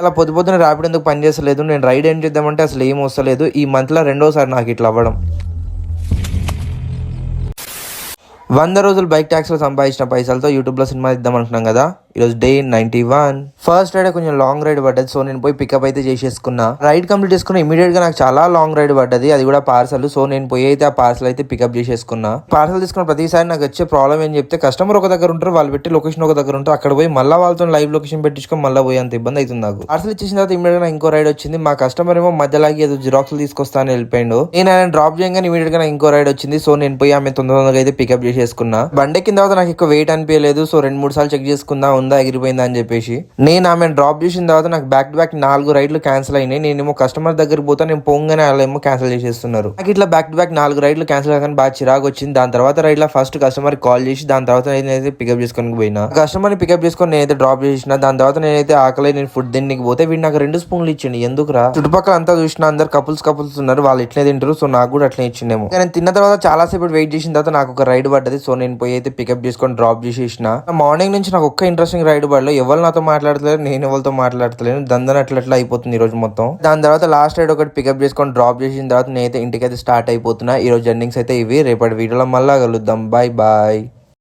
అలా పొద్దు పొద్దున ర్యాపిడ్ ఎందుకు పని చేస్తలేదు, నేను రైడ్ ఏం చేద్దామంటే అసలు ఏం వస్తలేదు. ఈ మంత్లో రెండోసారి నాకు ఇట్లా అవ్వడం. 100 రోజులు బైక్ ట్యాక్స్లో సంపాదించిన పైసలతో యూట్యూబ్లో సినిమా ఇద్దాం అనుకున్నాం కదా. ఈరోజు డే 91. ఫస్ట్ రైడ్ కొంచెం లాంగ్ రైడ్ పడ్డది, సో నేను పోయి పికప్ అయితే చేసేసుకున్నా. రైడ్ కంప్లీట్ చేసుకున్నా ఇమీడియట్ గా నాకు చాలా లాంగ్ రైడ్ పడ్డది, అది కూడా పార్సల్. సో నేను పోయి అయితే ఆ పార్సల్ అయితే పికప్ చేసేసుకున్నా. పార్సల్ తీసుకున్న ప్రతిసారి నాకు వచ్చే ప్రాబ్లం ఏం చెప్తే, కస్టమర్ ఒక దగ్గర ఉంటారు, వాళ్ళు పెట్టి లొకేషన్ ఒక దగ్గర ఉంటారు, అక్కడ పోయి మళ్ళీ వాళ్ళతో లైవ్ లొకేషన్ పెట్టించుకొని మళ్ళీ పోయి అంత ఇబ్బంది అవుతుంది నాకు. పార్సల్ ఇచ్చేసిన తర్వాత ఇమీడియట్ గా ఇంకో రైడ్ వచ్చింది. మా కస్టమర్ ఏమో మధ్యలాగి ఏదో జిరాక్స్ తీసుకొస్తా అని వెళ్ళిపోయిండు. నేను ఆయన డ్రాప్ చేయగానే ఇమీడియట్ గా ఇంకో రైడ్ వచ్చింది. సో నేను పోయి ఆమె తొందరగా అయితే పికప్ చేసేసుకున్నా. బండి కింద తర్వాత నాకు ఎక్కువ వెయిట్ అనిపించలేదు, సో 2-3 సార్లు చెక్ చేసుకుందా ఉందా ఎగిరిపోయిందా అని చెప్పేసి. నేను ఆమె డ్రాప్ చేసిన తర్వాత నాకు బ్యాక్ టు బ్యాక్ 4 రైడ్లు క్యాన్సిల్ అయినాయి. నేనేమో కస్టమర్ దగ్గరికి పోతా, నేను పొంగనే అలా ఏమో క్యాన్సిల్ చేసేస్తున్నారు. నాకు ఇట్లా బ్యాక్ టు బ్యాక్ 4 రైడ్లు క్యాన్సిల్ కానీ బాగా చిరాకు వచ్చింది. దాని తర్వాత రైడ్ లో ఫస్ట్ కస్టమర్ కాల్ చేసి దాని తర్వాత నేనైతే పికప్ చేసుకొని పోయినా. కస్టమర్ ని పికప్ చేసుకొని నేనైతే డ్రాప్ చేసిన. దాని తర్వాత నేనైతే ఆకలి నేను ఫుడ్ తిండికి పోతే వీడు నాకు 2 స్పూన్లు ఇచ్చిండు. ఎందుకురా, చుట్టుపక్కల అంతా చూసిన అందరు కపుల్స్ ఉన్నారు, వాళ్ళు ఇట్లే తింటారు, సో నాకు కూడా అట్లే ఇచ్చిండేమో. నేను తిన్న తర్వాత చాలా సేపు వెయిట్ చేసిన తర్వాత నాకు ఒక రైడ్ పడ్డది. సో నేను పోయి అయితే పికప్ చేసుకొని డ్రాప్ చేసేసిన. మార్నింగ్ నుంచి నాకు ఒక్క ఇంట్రెస్టింగ్ రైడ్ పడలేదు, ఎవరు నాతో మాట్లాడతలేరు, నేను ఎవరితో మాట్లాడతలేను, దందన అట్లా అయిపోతుంది ఈ రోజు మొత్తం. దాని తర్వాత లాస్ట్ రైడ్ ఒకటి పికప్ చేసుకొని డ్రాప్ చేసిన తర్వాత నేనైతే ఇంటికి అయితే స్టార్ట్ అయిపోతున్నా. ఈ రోజు జర్నీస్ అయితే ఇవి. రేపటి వీడియోలో మళ్ళా కలుద్దాం. Bye bye.